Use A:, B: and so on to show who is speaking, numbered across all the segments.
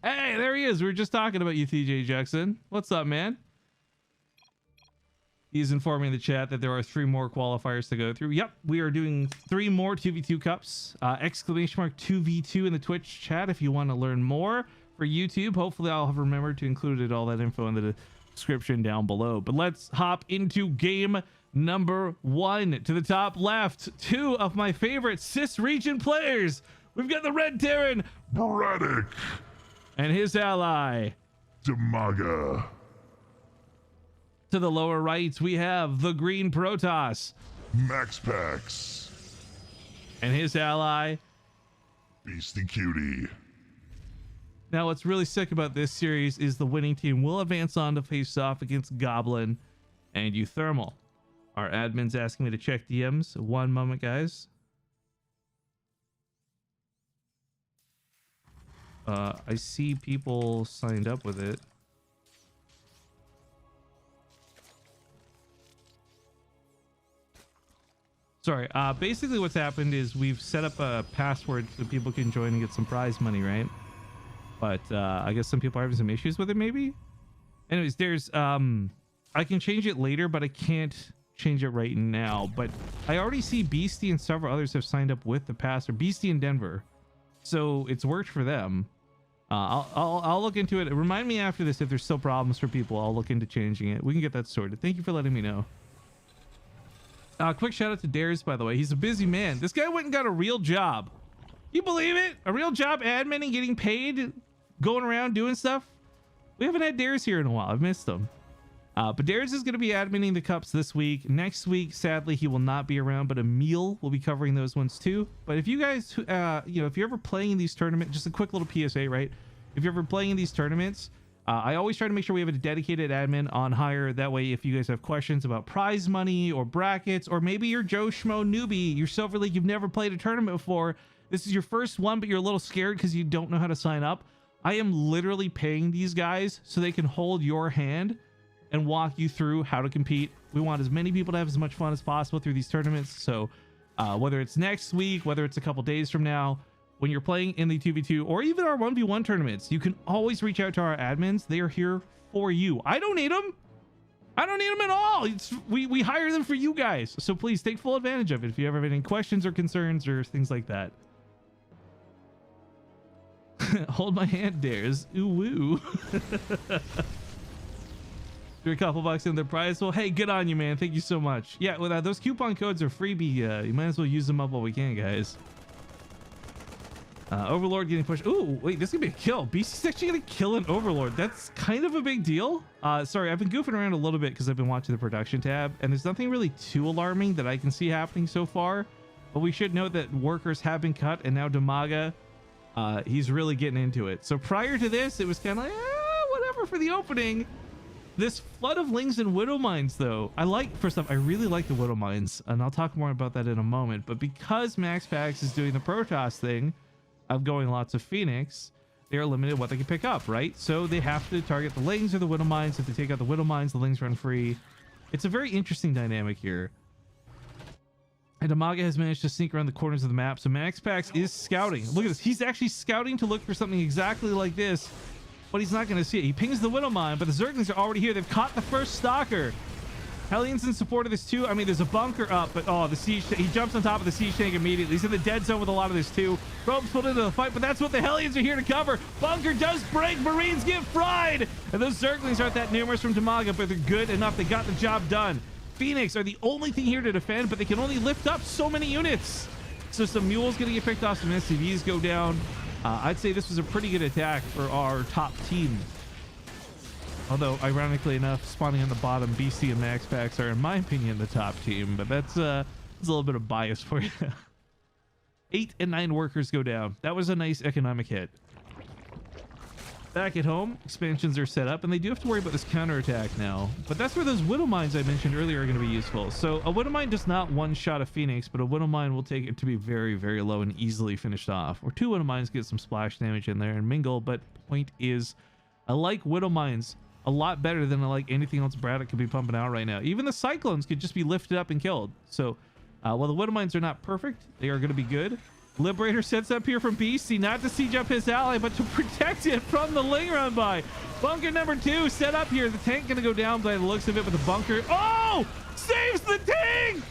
A: Hey, there he is. We were just talking about you, TJ Jackson. What's up, man? He's informing the chat that there are 3 more qualifiers to go through. Yep, we are doing 3 more 2v2 cups. Exclamation mark 2v2 in the Twitch chat if you want to learn more. For YouTube, hopefully I'll have remembered to include all that info in the description down below. But let's hop into game number 1. To the top left, 2 of my favorite cis region players. We've got the Red Terran,
B: Bratok
A: and his ally,
B: Dimaga.
A: To the lower right, we have the Green Protoss,
B: MaxPax.
A: and his ally,
B: Beastyqt.
A: Now, what's really sick about this series is the winning team will advance on to face off against Goblin and Euthermal. Our admin's asking me to check DMs. One moment, guys. I see people signed up with it. Sorry, basically what's happened is we've set up a password so people can join and get some prize money, right? But I guess some people are having some issues with it, maybe? Anyways, there's I can change it later, but I can't change it right now. But I already see Beastie and several others have signed up with the password. Beastie in Denver, so it's worked for them. I'll look into it. Remind me after this if there's still problems for people. I'll look into changing it. We can get that sorted. Thank you for letting me know. Quick shout out to Dares, by the way. He's a busy man. This guy went and got a real job. You believe it? A real job adminning, getting paid, going around doing stuff. We haven't had Dares here in a while. I've missed him. But Dares is going to be adminning the cups this week. Next week, sadly, he will not be around, but Emil will be covering those ones too. But if you guys, you know, if you're ever playing these tournaments, just a quick little PSA, right? If you're ever playing these tournaments, I always try to make sure we have a dedicated admin on hire. That way, if you guys have questions about prize money or brackets, or maybe you're Joe Schmo newbie, you're Silver League, you've never played a tournament before, this is your first one, but you're a little scared because you don't know how to sign up. I am literally paying these guys so they can hold your hand and walk you through how to compete. We want as many people to have as much fun as possible through these tournaments. So whether it's next week, whether it's a couple days from now, when you're playing in the 2v2 or even our 1v1 tournaments, you can always reach out to our admins. They are here for you. I don't need them. I don't need them at all. We hire them for you guys. So please take full advantage of it if you ever have any questions or concerns or things like that. Hold my hand, Dares. Ooh woo. Threw a couple bucks in the prize. Well, hey, good on you, man. Thank you so much. Yeah, well, those coupon codes are freebie. You might as well use them up while we can, guys. Overlord getting pushed. Ooh, wait, this is gonna be a kill. Beastie's actually gonna kill an Overlord. That's kind of a big deal. Sorry, I've been goofing around a little bit because I've been watching the production tab, and there's nothing really too alarming that I can see happening so far. But we should note that workers have been cut, and now Dimaga, he's really getting into it. So prior to this, it was kind of like, whatever for the opening. This flood of Lings and Widow Mines, though, first off, I really like the Widow Mines, and I'll talk more about that in a moment. But because MaxPax is doing the Protoss thing of going lots of Phoenix, they are limited what they can pick up, right? So they have to target the Lings or the Widow Mines. If they take out the Widow Mines, the Lings run free. It's a very interesting dynamic here. And Dimaga has managed to sneak around the corners of the map. So MaxPax is scouting. Look at this. He's actually scouting to look for something exactly like this, but he's not going to see it. He pings the Widow Mine, but the Zerglings are already here. They've caught the first Stalker. Hellions in support of this too. I mean, there's a bunker up, but the siege, he jumps on top of the siege tank immediately. He's in the dead zone with a lot of this too. Ropes put into the fight, but that's what the Hellions are here to cover. Bunker does break. Marines get fried. And those Zerglings aren't that numerous from Dimaga, but they're good enough. They got the job done. Phoenix are the only thing here to defend, but they can only lift up so many units. So some mules gonna get picked off, some SCVs go down. I'd say this was a pretty good attack for our top team. Although, ironically enough, spawning on the bottom, BC and MaxPax are, in my opinion, the top team. But that's a little bit of bias for you. 8 and 9 workers go down. That was a nice economic hit. Back at home, expansions are set up, and they do have to worry about this counterattack now. But that's where those Widow Mines I mentioned earlier are going to be useful. So a Widow Mine does not one-shot a Phoenix, but a Widow Mine will take it to be very, very low and easily finished off. Or 2 Widow Mines get some splash damage in there and mingle, but point is, I like Widow Mines a lot better than I like anything else Bratok could be pumping out right now. Even the Cyclones could just be lifted up and killed. So while the Widow Mines are not perfect, they are going to be good. Liberator sets up here from Beasty, not to siege up his ally, but to protect it from the Ling run by. Bunker number 2 set up here. The tank gonna go down by the looks of it, but the bunker, oh, saves the tank.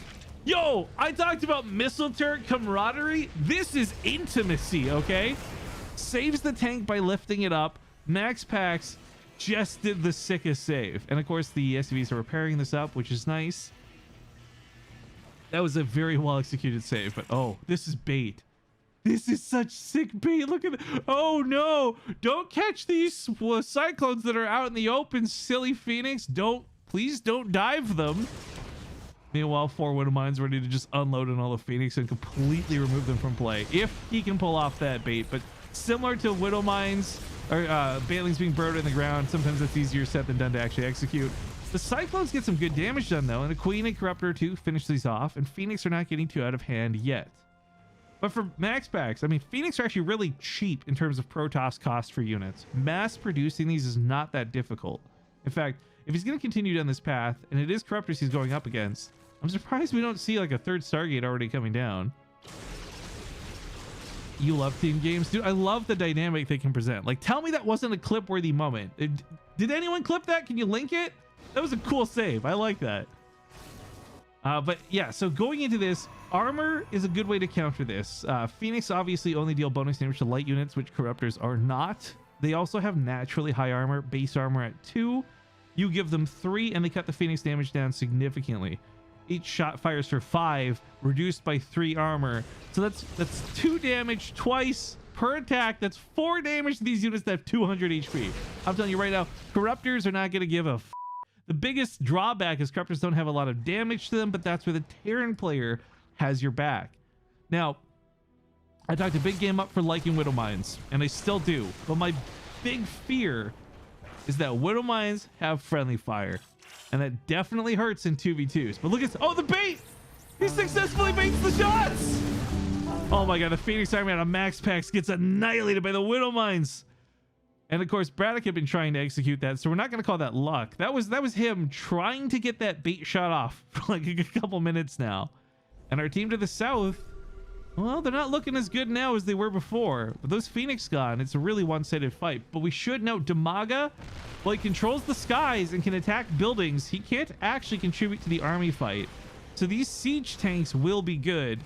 A: Yo, I talked about missile turret camaraderie. This is intimacy, okay? Saves the tank by lifting it up. MaxPax just did the sickest save. And of course, the SCVs are repairing this up, which is nice. That was a very well executed save, but oh, this is bait. This is such sick bait. Look at it. Oh no, don't catch these cyclones that are out in the open, silly Phoenix. Please don't dive them. Meanwhile, 4 Widow Mines ready to just unload on all the Phoenix and completely remove them from play, if he can pull off that bait. But similar to Widow Mines or Banelings being burrowed in the ground, sometimes it's easier said than done to actually execute. The Cyclones get some good damage done though, and the Queen and Corruptor too finish these off, and Phoenix are not getting too out of hand yet. But for MaxPax, I mean, Phoenix are actually really cheap in terms of Protoss cost for units. Mass producing these is not that difficult. In fact, if he's going to continue down this path, and it is Corruptors he's going up against, I'm surprised we don't see like a 3rd Stargate already coming down. You love team games, dude. I love the dynamic they can present. Like, tell me that wasn't a clip-worthy moment. Did anyone clip that? Can you link it? That was a cool save. I like that. But yeah, so going into this, armor is a good way to counter this. Phoenix obviously only deal bonus damage to light units, which Corruptors are not. They also have naturally high armor, base armor at 2. You give them 3 and they cut the Phoenix damage down significantly. Each shot fires for 5, reduced by 3 armor. So that's 2 damage twice per attack. That's 4 damage to these units that have 200 HP. I'm telling you right now, Corruptors are not going to give a The biggest drawback is Corruptors don't have a lot of damage to them, but that's where the Terran player has your back. Now, I talked a big game up for liking Widow Mines, and I still do. But my big fear is that Widow Mines have friendly fire, and that definitely hurts in 2v2s. But look at, oh, the bait! He successfully baits the shots! Oh my god, the Phoenix Army out of MaxPax gets annihilated by the Widow Mines. And of course, Bratok had been trying to execute that, so we're not going to call that luck. That was him trying to get that bait shot off for like a couple minutes now. And our team to the south, well, they're not looking as good now as they were before. With those Phoenix gone, it's a really one-sided fight. But we should note, Dimaga, well, he controls the skies and can attack buildings. He can't actually contribute to the army fight. So these siege tanks will be good.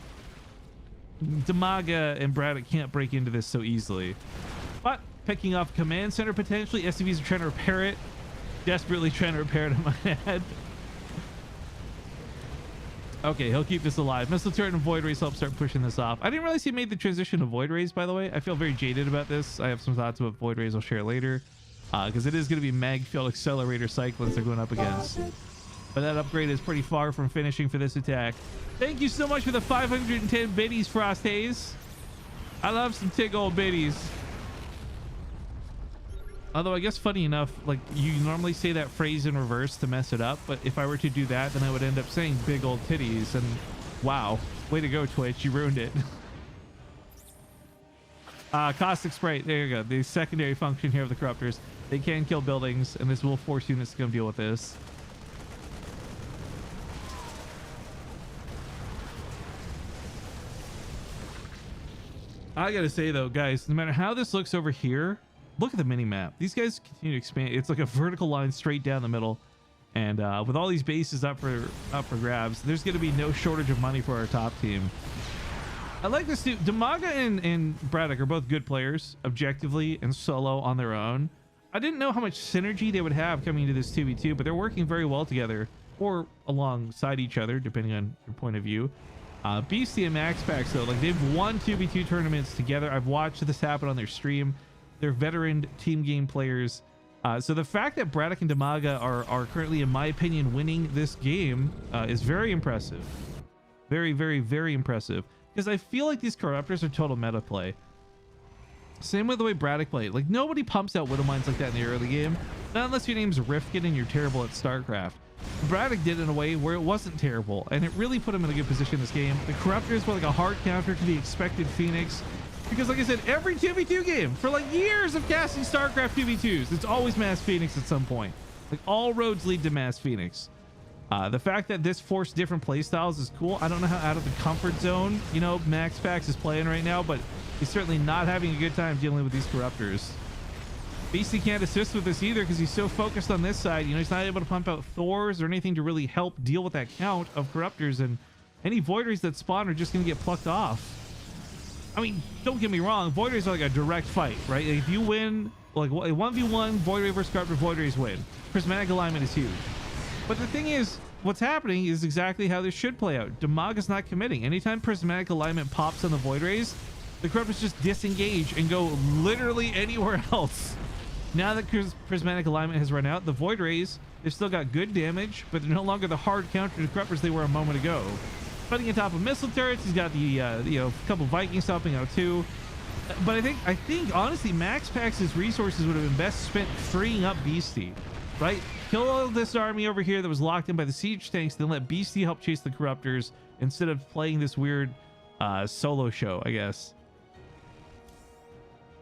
A: Dimaga and Bratok can't break into this so easily. But picking off command center potentially. SCVs are trying to repair it. Desperately trying to repair it in my head. Okay, he'll keep this alive. Missile turret and void rays help start pushing this off. I didn't realize he made the transition to void rays, by the way. I feel very jaded about this. I have some thoughts about void rays I'll share later. Because it is going to be mag field accelerator cyclones they're going up against. But that upgrade is pretty far from finishing for this attack. Thank you so much for the 510 biddies, Frost Haze. I love some tig old biddies. Although I guess funny enough, like you normally say that phrase in reverse to mess it up, but if I were to do that, then I would end up saying big old titties, and wow, way to go, Twitch, you ruined it. Caustic Sprite, there you go. The secondary function here of the Corruptors, they can kill buildings, and this will force units to come deal with this. I gotta say though, guys, no matter how this looks over here, look at the mini map. These guys continue to expand. It's like a vertical line straight down the middle, and with all these bases up for grabs, there's going to be no shortage of money for our top team. I like this too. Dimaga and Bratok are both good players, objectively and solo on their own. I didn't know how much synergy they would have coming into this 2v2, but they're working very well together, or alongside each other, depending on your point of view. Beastyqt MaxPax though, like they've won 2v2 tournaments together. I've watched this happen on their stream. They're veteran team game players. So the fact that Bratok and Dimaga are currently, in my opinion, winning this game is very impressive. Very, very, very impressive. Because I feel like these Corruptors are total meta play. Same with the way Bratok played. Like, nobody pumps out Widow Mines like that in the early game. Not unless your name's Rifkin and you're terrible at Starcraft. Bratok did it in a way where it wasn't terrible, and it really put him in a good position in this game. The Corruptors were like a hard counter to the expected Phoenix. Because like I said, every 2v2 game, for like years of casting StarCraft 2v2s, it's always Mass Phoenix at some point. Like all roads lead to Mass Phoenix. The fact that this forced different playstyles is cool. I don't know how out of the comfort zone, you know, MaxPax is playing right now, but he's certainly not having a good time dealing with these corruptors. Beasty can't assist with this either because he's so focused on this side. You know, he's not able to pump out Thors or anything to really help deal with that count of corruptors, and any Void Rays that spawn are just going to get plucked off. I mean, don't get me wrong. Void Rays are like a direct fight, right? If you win, like 1v1, Void Ray versus Corruptor, Void Rays win. Prismatic alignment is huge. But the thing is, what's happening is exactly how this should play out. Dimaga's not committing. Anytime Prismatic alignment pops on the Void Rays, the Corruptors just disengage and go literally anywhere else. Now that Prismatic alignment has run out, the Void Rays, they've still got good damage, but they're no longer the hard counter to Corruptors they were a moment ago. Fighting on top of missile turrets, he's got the you know, couple Vikings helping out too. But I think honestly, MaxPax's resources would have been best spent freeing up Beasty, right? Kill all of this army over here that was locked in by the siege tanks, then let Beasty help chase the Corruptors instead of playing this weird solo show, I guess.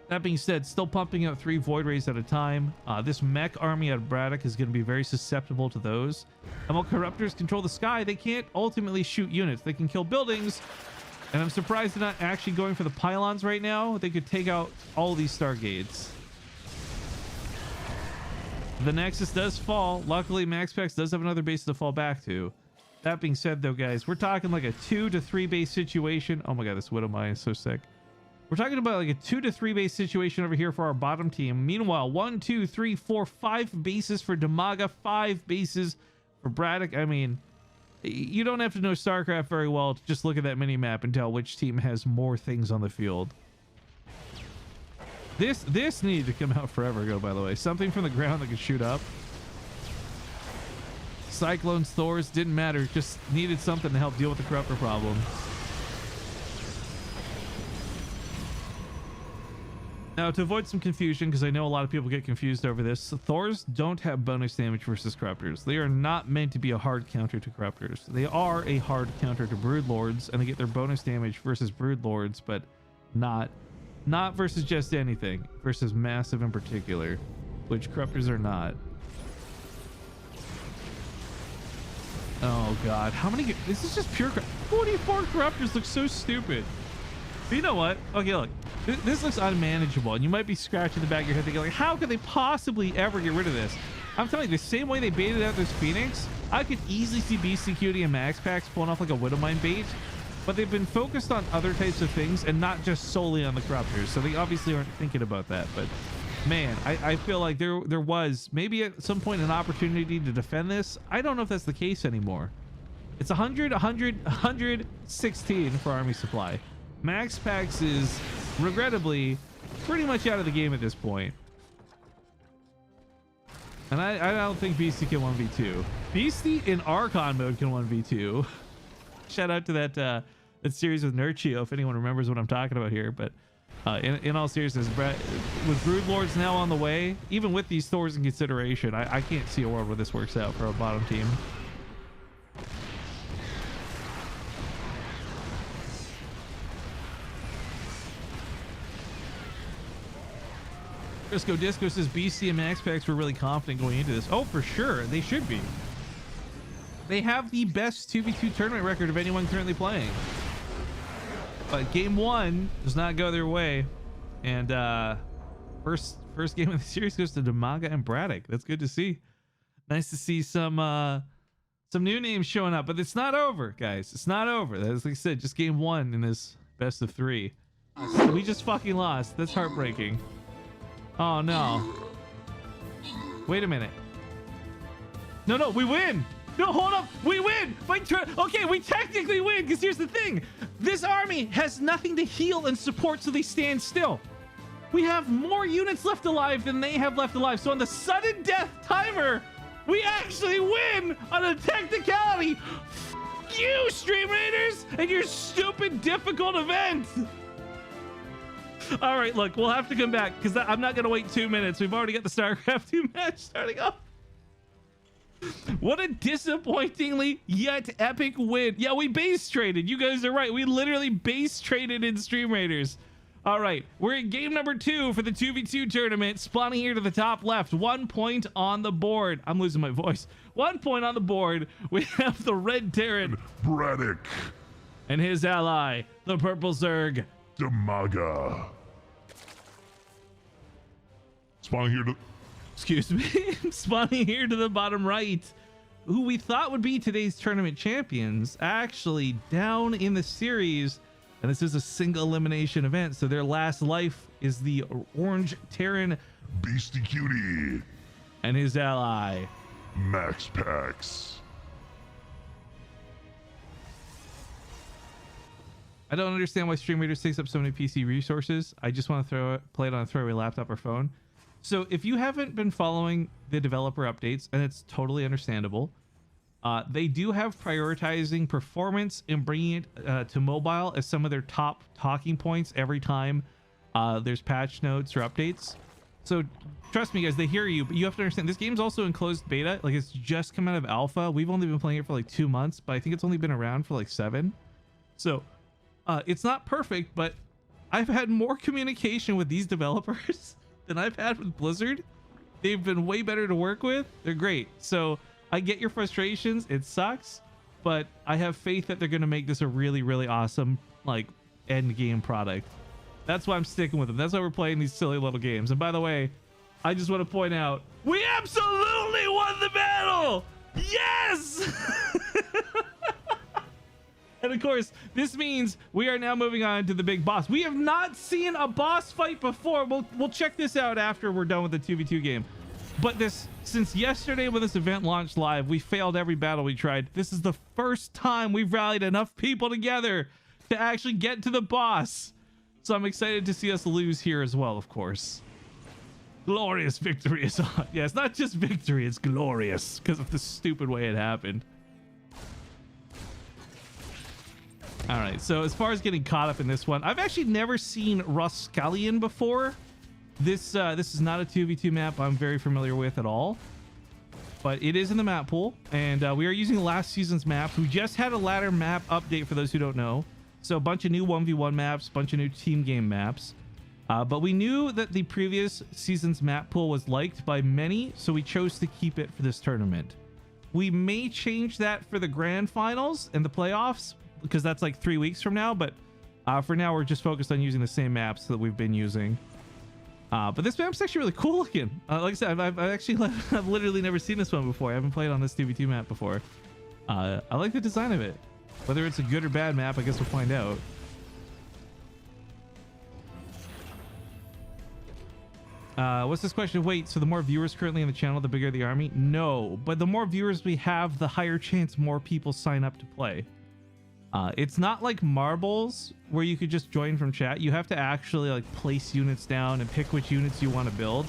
A: That being said, still pumping out 3 Void Rays at a time. This mech army out of Bratok is going to be very susceptible to those. And while Corruptors control the sky, they can't ultimately shoot units. They can kill buildings. And I'm surprised they're not actually going for the pylons right now. They could take out all these Stargates. The Nexus does fall. Luckily, MaxPax does have another base to fall back to. That being said, though, guys, we're talking like a 2 to 3 base situation. Oh my god, this Widow Mine is so sick. We're talking about like a 2 to 3 base situation over here for our bottom team. Meanwhile, 1, 2, 3, 4, 5 bases for Dimaga, 5 bases for Bratok. I mean, you don't have to know Starcraft very well to just look at that mini map and tell which team has more things on the field. This needed to come out forever ago, by the way. Something from the ground that could shoot up. Cyclones, Thors, didn't matter. Just needed something to help deal with the Corruptor problem. Now, to avoid some confusion, because I know a lot of people get confused over this, Thors don't have bonus damage versus Corruptors. They are not meant to be a hard counter to Corruptors. They are a hard counter to Broodlords, and they get their bonus damage versus Broodlords, but not versus just anything, versus Massive in particular, which Corruptors are not. Oh god, how many? This is just pure 44 Corruptors. Look so stupid. But you know what? Okay, look, this looks unmanageable, and you might be scratching the back of your head thinking, like, how could they possibly ever get rid of this? I'm telling you, the same way they baited out this Phoenix, I could easily see Beastyqt and MaxPax pulling off like a Widowmine bait, but they've been focused on other types of things and not just solely on the Corruptors, so they obviously aren't thinking about that. But man, I feel like there was maybe at some point an opportunity to defend this. I don't know if that's the case anymore. It's 100, 100, 116 for army supply. MaxPax is regrettably pretty much out of the game at this point. And I don't think Beasty can 1v2. Beasty in Archon mode can 1v2. Shout out to that series with Nurchio, if anyone remembers what I'm talking about here. But in all seriousness, with Broodlords now on the way, even with these Thors in consideration, I can't see a world where this works out for a bottom team. Frisco Disco says Beasty and MaxPax were really confident going into this. Oh, for sure. They should be. They have the best 2v2 tournament record of anyone currently playing. But game 1 does not go their way. And first game of the series goes to Dimaga and Bratok. That's good to see. Nice to see some new names showing up. But it's not over, guys. It's not over. As like I said, just game 1 in this best of 3. We just fucking lost. That's heartbreaking. Oh no. Wait a minute. No, we win. No, hold up. We win. Okay, we technically win, because here's the thing. This army has nothing to heal and support, so they stand still. We have more units left alive than they have left alive. So on the sudden death timer, we actually win on a technicality. F you, Stream Raiders, and your stupid difficult event. All right, look, we'll have to come back because I'm not going to wait 2 minutes. We've already got the Starcraft 2 match starting up. What a disappointingly yet epic win. Yeah, we base traded. You guys are right. We literally base traded in Stream Raiders. All right, we're in game number 2 for the 2v2 tournament. Spawning here to the top left, 1 point on the board. I'm losing my voice. 1 point on the board. We have the red Terran
B: Bratok
A: and his ally, the purple Zerg.
B: Dimaga. Spawning here to...
A: Excuse me. Spawning here to the bottom right, who we thought would be today's tournament champions, actually down in the series. And this is a single elimination event, so their last life is the orange Terran
B: Beastyqt
A: and his ally.
B: MaxPax.
A: I don't understand why Stream Raiders takes up so many PC resources. I just want to play it on a throwaway laptop or phone. So if you haven't been following the developer updates, and it's totally understandable, they do have prioritizing performance and bringing it to mobile as some of their top talking points every time there's patch notes or updates. So trust me, guys, they hear you, but you have to understand this game's also in closed beta. Like, it's just come out of alpha. We've only been playing it for like 2 months, but I think it's only been around for like 7. So it's not perfect, but I've had more communication with these developers than I've had with Blizzard. They've been way better to work with. They're great. So I get your frustrations. It sucks, but I have faith that they're going to make this a really, really awesome, like, end game product. That's why I'm sticking with them. That's why we're playing these silly little games. And by the way, I just want to point out, we absolutely won the battle. Yes. And of course, this means we are now moving on to the big boss. We have not seen a boss fight before. We'll check this out after we're done with the 2v2 game. But since yesterday when this event launched live, we failed every battle we tried. This is the first time we've rallied enough people together to actually get to the boss. So I'm excited to see us lose here as well, of course. Glorious victory is on. Yeah, it's not just victory, it's glorious because of the stupid way it happened. All right, so as far as getting caught up in this one, I've actually never seen Ruscallion before. This is not a 2v2 map I'm very familiar with at all, but it is in the map pool, and we are using last season's maps. We just had a ladder map update for those who don't know, so a bunch of new 1v1 maps, bunch of new team game maps, but we knew that the previous season's map pool was liked by many, so we chose to keep it for this tournament. We may change that for the grand finals and the playoffs, because that's like 3 weeks from now, but for now we're just focused on using the same maps that we've been using. But this map's actually really cool looking. Like I said, I've literally never seen this one before. I haven't played on this 2v2 map before. I like the design of it. Whether it's a good or bad map, I guess we'll find out. What's this question? Wait, so the more viewers currently in the channel, the bigger the army? No, but the more viewers we have, the higher chance more people sign up to play. It's not like marbles where you could just join from chat. You have to actually like place units down and pick which units you want to build.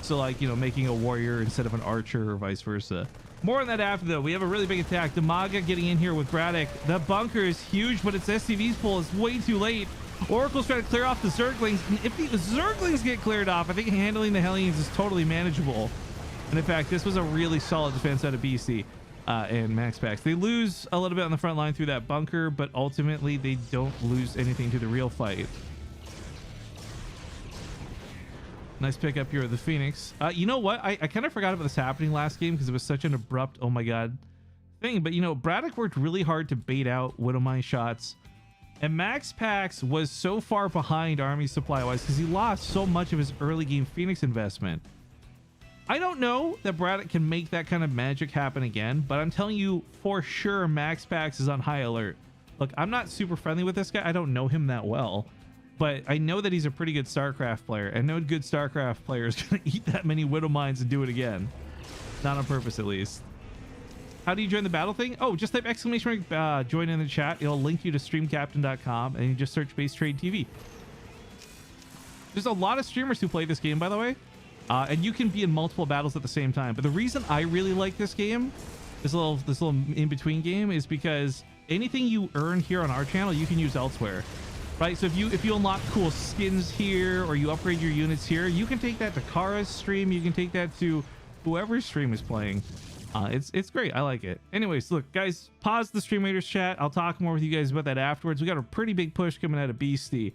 A: So like, you know, making a warrior instead of an archer or vice versa. More on that after though. We have a really big attack. Dimaga getting in here with Bratok. The bunker is huge, but its SCV's pull is way too late. Oracle's trying to clear off the Zerglings. And if the Zerglings get cleared off, I think handling the Hellions is totally manageable. And in fact, this was a really solid defense out of BC. And MaxPax. They lose a little bit on the front line through that bunker, but ultimately they don't lose anything to the real fight. Nice pick up here with the Phoenix. You know what? I kind of forgot about this happening last game because it was such an abrupt, oh my god, thing. But you know, Bratok worked really hard to bait out Widowmine shots. And MaxPax was so far behind army supply-wise because he lost so much of his early game Phoenix investment. I don't know that Bratok can make that kind of magic happen again, but I'm telling you for sure MaxPax is on high alert. Look, I'm not super friendly with this guy. I don't know him that well, but I know that he's a pretty good StarCraft player, and no good StarCraft player is going to eat that many Widowmines and do it again. Not on purpose, at least. How do you join the battle thing? Oh, just type exclamation mark join in the chat. It'll link you to streamcaptain.com, and you just search Base Trade TV. There's a lot of streamers who play this game, by the way. And you can be in multiple battles at the same time. But the reason I really like this game, this little in-between game, is because anything you earn here on our channel, you can use elsewhere, right? So if you unlock cool skins here, or you upgrade your units here, you can take that to Kara's stream. You can take that to whoever's stream is playing. It's great. I like it. Anyways, look, guys, pause the Stream Raiders chat. I'll talk more with you guys about that afterwards. We got a pretty big push coming out of Beastyqt.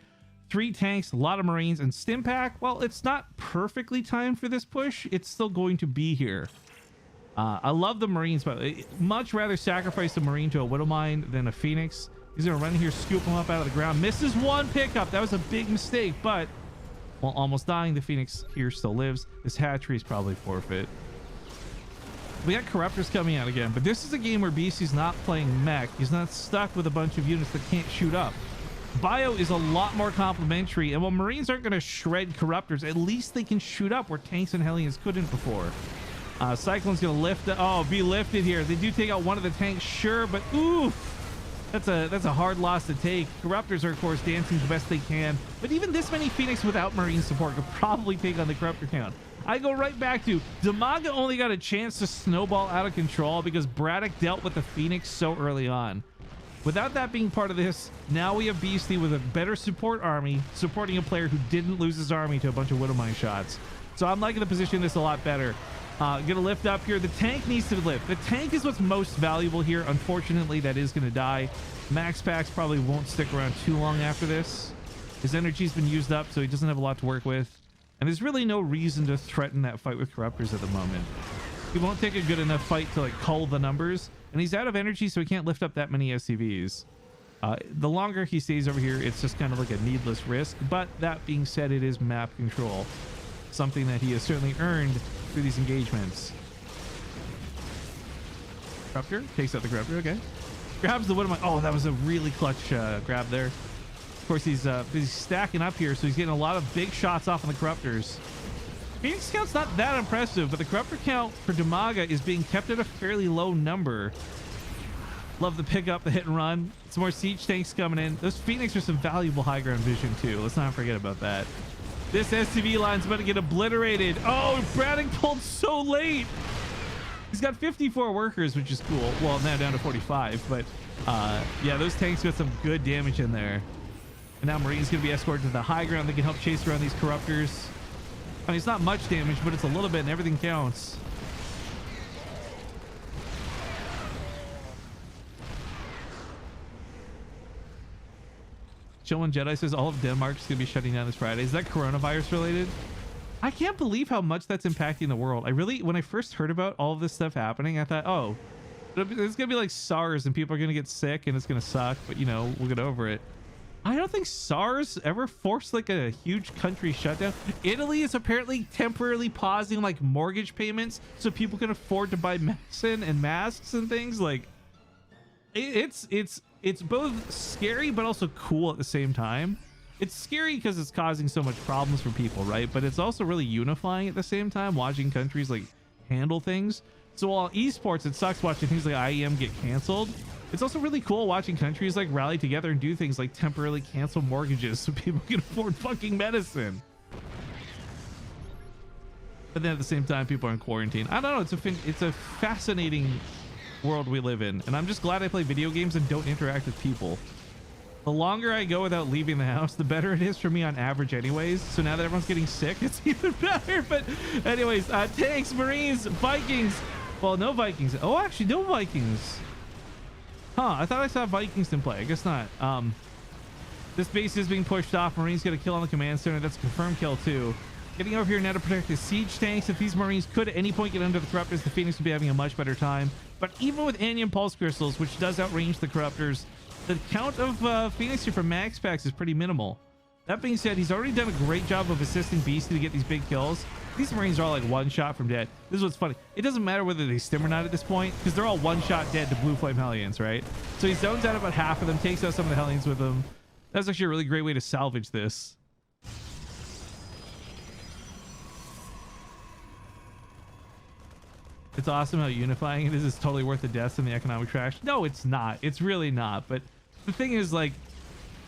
A: 3 tanks, a lot of Marines, and Stim Pack. Well, it's not perfectly timed for this push. It's still going to be here. I love the Marines, but much rather sacrifice a Marine to a Widowmine than a Phoenix. He's going to run in here, scoop him up out of the ground. Misses one pickup. That was a big mistake, but while almost dying, the Phoenix here still lives. This hatchery is probably forfeit. We got Corruptors coming out again, but this is a game where Beasty's not playing mech. He's not stuck with a bunch of units that can't shoot up. Bio is a lot more complementary, and while Marines aren't going to shred Corruptors, at least they can shoot up where tanks and Hellions couldn't before. Cyclone's going to lift. Be lifted here. They do take out one of the tanks, sure, but oof. That's a hard loss to take. Corruptors are, of course, dancing the best they can, but even this many Phoenix without Marine support could probably take on the Corruptor count. I go right back to Dimaga only got a chance to snowball out of control because Bratok dealt with the Phoenix so early on. Without that being part of this, now we have Beasty with a better support army, supporting a player who didn't lose his army to a bunch of Widowmine shots. So I'm liking the position this a lot better. Gonna lift up here. The tank needs to lift. The tank is what's most valuable here. Unfortunately, that is gonna die. MaxPax probably won't stick around too long after this. His energy's been used up, so he doesn't have a lot to work with. And there's really no reason to threaten that fight with Corruptors at the moment. He won't take a good enough fight to like cull the numbers, and he's out of energy, so he can't lift up that many SCVs. The longer he stays over here, it's just kind of like a needless risk. But that being said, it is map control, something that he has certainly earned through these engagements. Corruptor takes out the Corruptor. Okay, grabs the Widowmine. Oh, that was a really clutch grab there. Of course, he's stacking up here, so he's getting a lot of big shots off on the Corruptors. Phoenix count's not that impressive, but the Corruptor count for Dimaga is being kept at a fairly low number. Love the pickup, the hit and run. Some more siege tanks coming in. Those Phoenix are some valuable high ground vision too. Let's not forget about that. This SCV line's about to get obliterated. Oh, Bratok pulled so late. He's got 54 workers, which is cool. Well, now down to 45, but yeah, those tanks got some good damage in there. And now Marine's going to be escorted to the high ground. They can help chase around these Corruptors. I mean, it's not much damage, but it's a little bit, and everything counts. Chillin' Jedi says all of Denmark is going to be shutting down this Friday. Is that coronavirus related? I can't believe how much that's impacting the world. When I first heard about all of this stuff happening, I thought, oh, it's going to be like SARS and people are going to get sick and it's going to suck, but you know, we'll get over it. I don't think SARS ever forced like a huge country shutdown. Italy is apparently temporarily pausing like mortgage payments so people can afford to buy medicine and masks and things. Like it's both scary but also cool at the same time. It's scary because it's causing so much problems for people, right? But it's also really unifying at the same time, watching countries like handle things. So while esports, it sucks watching things like IEM get canceled. It's also really cool watching countries like rally together and do things like temporarily cancel mortgages so people can afford fucking medicine. But then at the same time, people are in quarantine. I don't know. It's a fascinating world we live in, and I'm just glad I play video games and don't interact with people. The longer I go without leaving the house, the better it is for me on average anyways. So now that everyone's getting sick, it's even better. But anyways, tanks, Marines, Vikings. Well, no Vikings. Oh, actually, no Vikings. Huh, I thought I saw Vikings in play. I guess not. This base is being pushed off. Marines get a kill on the command center. That's a confirmed kill too. Getting over here now to protect the siege tanks. If these Marines could at any point get under the Corruptors, the Phoenix would be having a much better time. But even with Anion Pulse Crystals, which does outrange the Corruptors, the count of Phoenix here from MaxPax is pretty minimal. That being said, he's already done a great job of assisting Beasty to get these big kills. These Marines are all like one shot from dead. This is what's funny. It doesn't matter whether they stim or not at this point, because they're all one shot dead to Blue Flame Hellions, right? So he zones out about half of them, takes out some of the Hellions with them. That's actually a really great way to salvage this. It's awesome how unifying it is. It's totally worth the deaths and the economic trash. No, it's not. It's really not. But the thing is, like,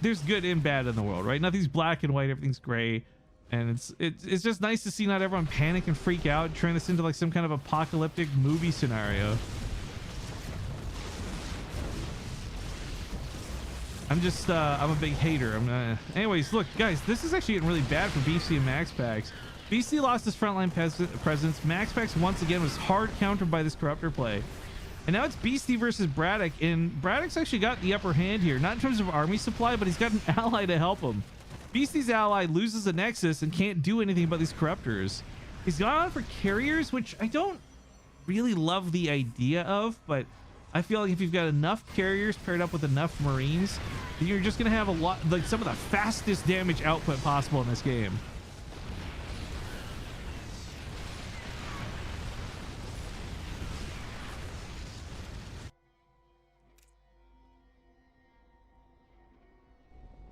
A: there's good and bad in the world, right? Nothing's black and white. Everything's gray. And it's just nice to see not everyone panic and freak out, turn this into like some kind of apocalyptic movie scenario. I'm a big hater. Anyways, look, guys, this is actually getting really bad for Beasty and MaxPax. Beasty lost his frontline presence. MaxPax once again was hard countered by this Corruptor play. And now it's Beasty versus Bratok, and Braddock's actually got the upper hand here. Not in terms of army supply, but he's got an ally to help him. Beasty's ally loses a nexus and can't do anything about these corruptors. He's gone on for carriers, which I don't really love the idea of, but I feel like if you've got enough carriers paired up with enough marines, then you're just gonna have a lot, like some of the fastest damage output possible in this game.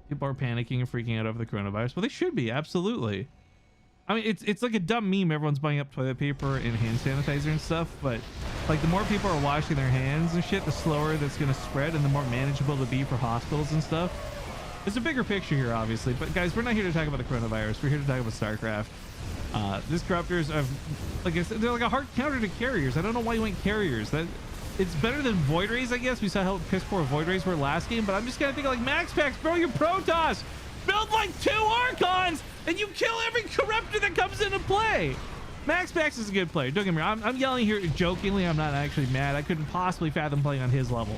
A: People are panicking and freaking out over the coronavirus. Well, they should be, absolutely. I mean, it's like a dumb meme. Everyone's buying up toilet paper and hand sanitizer and stuff, but like the more people are washing their hands and shit, the slower that's going to spread and the more manageable to be for hospitals and stuff. There's a bigger picture here, obviously, but guys, we're not here to talk about the coronavirus. We're here to talk about Starcraft. These corruptors have, like I said, they're like a hard counter to carriers. I don't know why you went carriers. That it's better than Void Rays, I guess. We saw how piss poor Void Rays were last game, but I'm just kind of thinking like MaxPax, throw your Protoss, build like 2 Archons, and you kill every corruptor that comes into play. MaxPax is a good player. Don't get me wrong. I'm yelling here jokingly. I'm not actually mad. I couldn't possibly fathom playing on his level,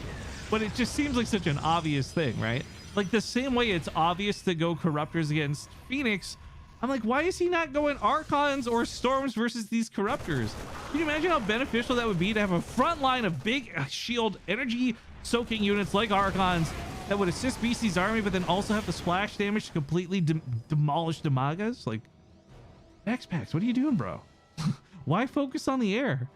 A: but it just seems like such an obvious thing, right? Like the same way it's obvious to go corruptors against Phoenix. I'm like, why is he not going Archons or Storms versus these corruptors? Can you imagine how beneficial that would be to have a front line of big shield energy soaking units like Archons that would assist Beasty's army, but then also have the splash damage to completely demolish Dimagas? Like, MaxPax, what are you doing, bro? Why focus on the air?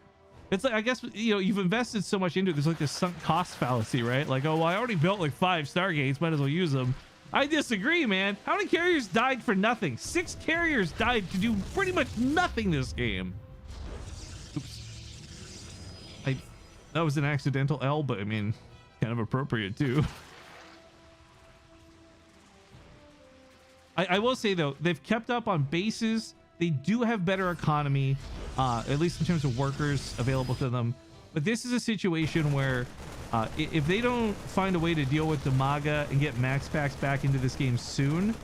A: It's like, I guess, you know, you've invested so much into it. There's like this sunk cost fallacy, right? Like, oh, well, I already built like 5 Stargates, might as well use them. I disagree, man. How many carriers died for nothing? 6 carriers died to do pretty much nothing this game. Oops. That was an accidental L, but I mean, kind of appropriate too. I will say though, they've kept up on bases. They do have better economy, at least in terms of workers available to them. But this is a situation where if they don't find a way to deal with Dimaga and get MaxPax back into this game soon,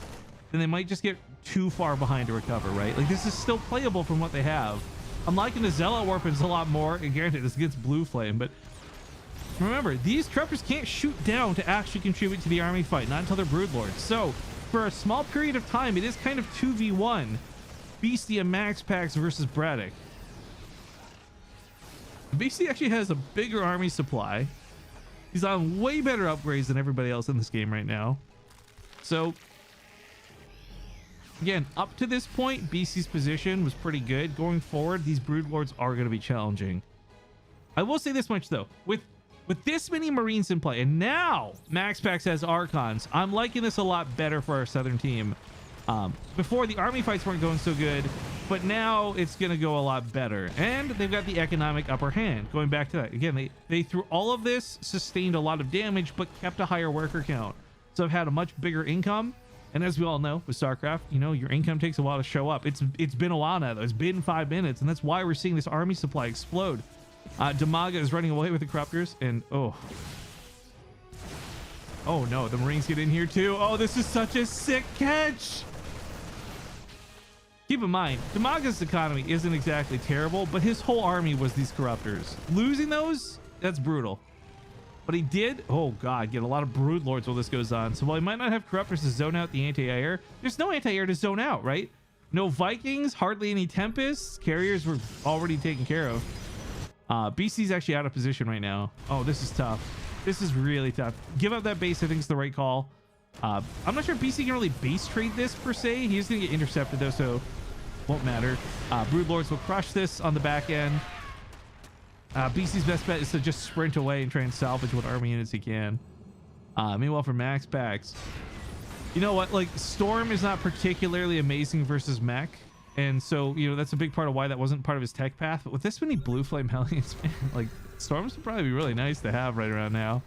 A: then they might just get too far behind to recover, right? Like, this is still playable from what they have. I'm liking the Zealot weapons a lot more, and granted, this gets Blue Flame, but remember, these corruptors can't shoot down to actually contribute to the army fight, not until they're Broodlords. So, for a small period of time, it is kind of 2v1. Beastyqt MaxPax versus Bratok. Beastyqt actually has a bigger army supply. He's on way better upgrades than everybody else in this game right now. So, again, up to this point, Beasty's position was pretty good. Going forward, these Broodlords are going to be challenging. I will say this much, though. With this many Marines in play, and now MaxPax has Archons, I'm liking this a lot better for our Southern team. Before, the army fights weren't going so good, but now it's going to go a lot better. And they've got the economic upper hand. Going back to that, again, they through all of this, sustained a lot of damage, but kept a higher worker count. So I've had a much bigger income. And as we all know, with StarCraft, you know, your income takes a while to show up. It's been a while now, though. It's been 5 minutes, and that's why we're seeing this army supply explode. Dimaga is running away with the corruptors, and oh no, the Marines get in here too. Oh, this is such a sick catch. Keep in mind, Dimaga's economy isn't exactly terrible, but his whole army was these corruptors. Losing those, that's brutal. But he did, oh god, get a lot of Broodlords while this goes on. So while he might not have corruptors to zone out the anti-air, there's no anti-air to zone out, right? No Vikings, hardly any Tempests. Carriers were already taken care of. BC's actually out of position right now. Oh, this is tough. This is really tough. Give up that base, I think is the right call. I'm not sure if BC can really base trade this per se. He's gonna get intercepted though, so won't matter. Broodlords will crush this on the back end. BC's best bet is to just sprint away and try and salvage what army units he can. Meanwhile, for MaxPax, you know what? Like, Storm is not particularly amazing versus mech, and so, you know, that's a big part of why that wasn't part of his tech path. But with this many Blue Flame Hellions, man, like, Storms would probably be really nice to have right around now.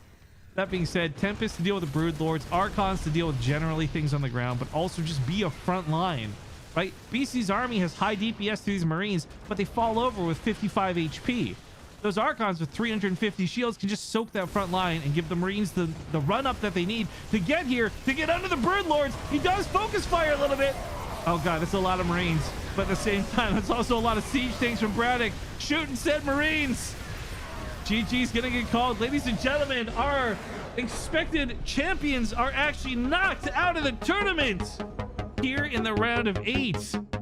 A: That being said, Tempest to deal with the Broodlords, Archons to deal with generally things on the ground, but also just be a front line, right? BC's army has high DPS to these Marines, but they fall over with 55 HP. Those Archons with 350 shields can just soak that front line and give the Marines the run-up that they need to get here, to get under the Broodlords. He does focus fire a little bit. Oh god, that's a lot of Marines. But at the same time, that's also a lot of siege tanks from Bratok shooting said Marines. GG's gonna get called. Ladies and gentlemen, our expected champions are actually knocked out of the tournament. here in the round of 8.